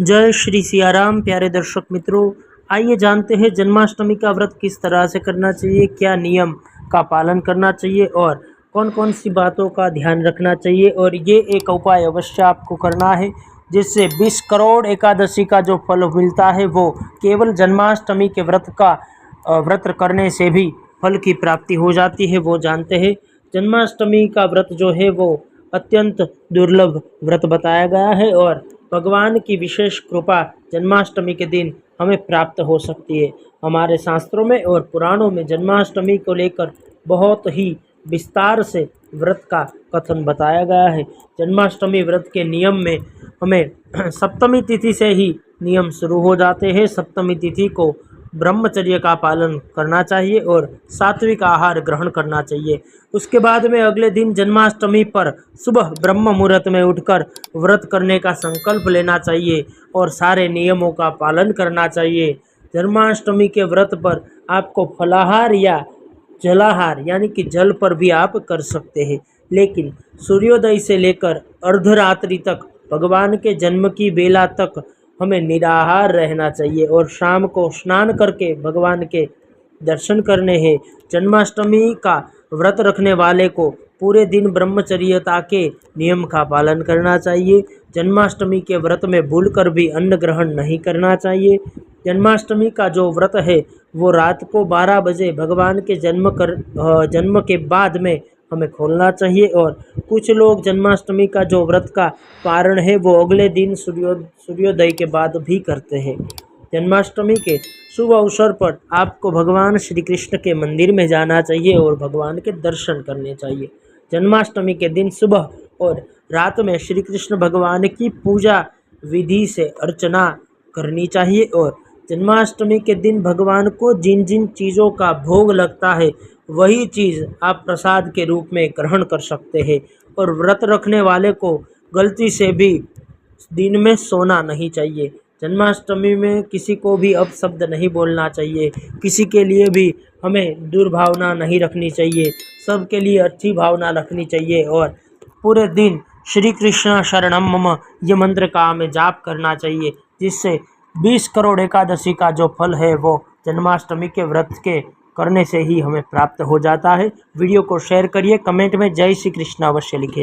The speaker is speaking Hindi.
जय श्री सियाराम। प्यारे दर्शक मित्रों, आइए जानते हैं जन्माष्टमी का व्रत किस तरह से करना चाहिए, क्या नियम का पालन करना चाहिए और कौन कौन सी बातों का ध्यान रखना चाहिए। और ये एक उपाय अवश्य आपको करना है जिससे 20 करोड़ एकादशी का जो फल मिलता है वो केवल जन्माष्टमी के व्रत करने से भी फल की प्राप्ति हो जाती है। वो जानते हैं जन्माष्टमी का व्रत जो है वो अत्यंत दुर्लभ व्रत बताया गया है और भगवान की विशेष कृपा जन्माष्टमी के दिन हमें प्राप्त हो सकती है। हमारे शास्त्रों में और पुराणों में जन्माष्टमी को लेकर बहुत ही विस्तार से व्रत का कथन बताया गया है। जन्माष्टमी व्रत के नियम में हमें सप्तमी तिथि से ही नियम शुरू हो जाते हैं। सप्तमी तिथि को ब्रह्मचर्य का पालन करना चाहिए और सात्विक आहार ग्रहण करना चाहिए। उसके बाद में अगले दिन जन्माष्टमी पर सुबह ब्रह्म मुहूर्त में उठकर व्रत करने का संकल्प लेना चाहिए और सारे नियमों का पालन करना चाहिए। जन्माष्टमी के व्रत पर आपको फलाहार या जलाहार यानी कि जल पर भी आप कर सकते हैं, लेकिन सूर्योदय से लेकर अर्धरात्रि तक भगवान के जन्म की बेला तक हमें निराहार रहना चाहिए और शाम को स्नान करके भगवान के दर्शन करने हैं। जन्माष्टमी का व्रत रखने वाले को पूरे दिन ब्रह्मचर्यता के नियम का पालन करना चाहिए। जन्माष्टमी के व्रत में भूलकर भी अन्न ग्रहण नहीं करना चाहिए। जन्माष्टमी का जो व्रत है वो रात को 12 बजे भगवान के जन्म के बाद में हमें खोलना चाहिए। और कुछ लोग जन्माष्टमी का जो व्रत का पारण है वो अगले दिन सूर्योदय के बाद भी करते हैं। जन्माष्टमी के शुभ अवसर पर आपको भगवान श्री कृष्ण के मंदिर में जाना चाहिए और भगवान के दर्शन करने चाहिए। जन्माष्टमी के दिन सुबह और रात में श्री कृष्ण भगवान की पूजा विधि से अर्चना करनी चाहिए और जन्माष्टमी के दिन भगवान को जिन जिन चीज़ों का भोग लगता है वही चीज़ आप प्रसाद के रूप में ग्रहण कर सकते हैं। और व्रत रखने वाले को गलती से भी दिन में सोना नहीं चाहिए। जन्माष्टमी में किसी को भी अपशब्द नहीं बोलना चाहिए, किसी के लिए भी हमें दुर्भावना नहीं रखनी चाहिए, सबके लिए अच्छी भावना रखनी चाहिए और पूरे दिन श्री कृष्ण शरणम मम ये मंत्र का हमें जाप करना चाहिए, जिससे 20 करोड़ एकादशी का जो फल है वो जन्माष्टमी के व्रत के करने से ही हमें प्राप्त हो जाता है। वीडियो को शेयर करिए, कमेंट में जय श्री कृष्ण अवश्य लिखिए।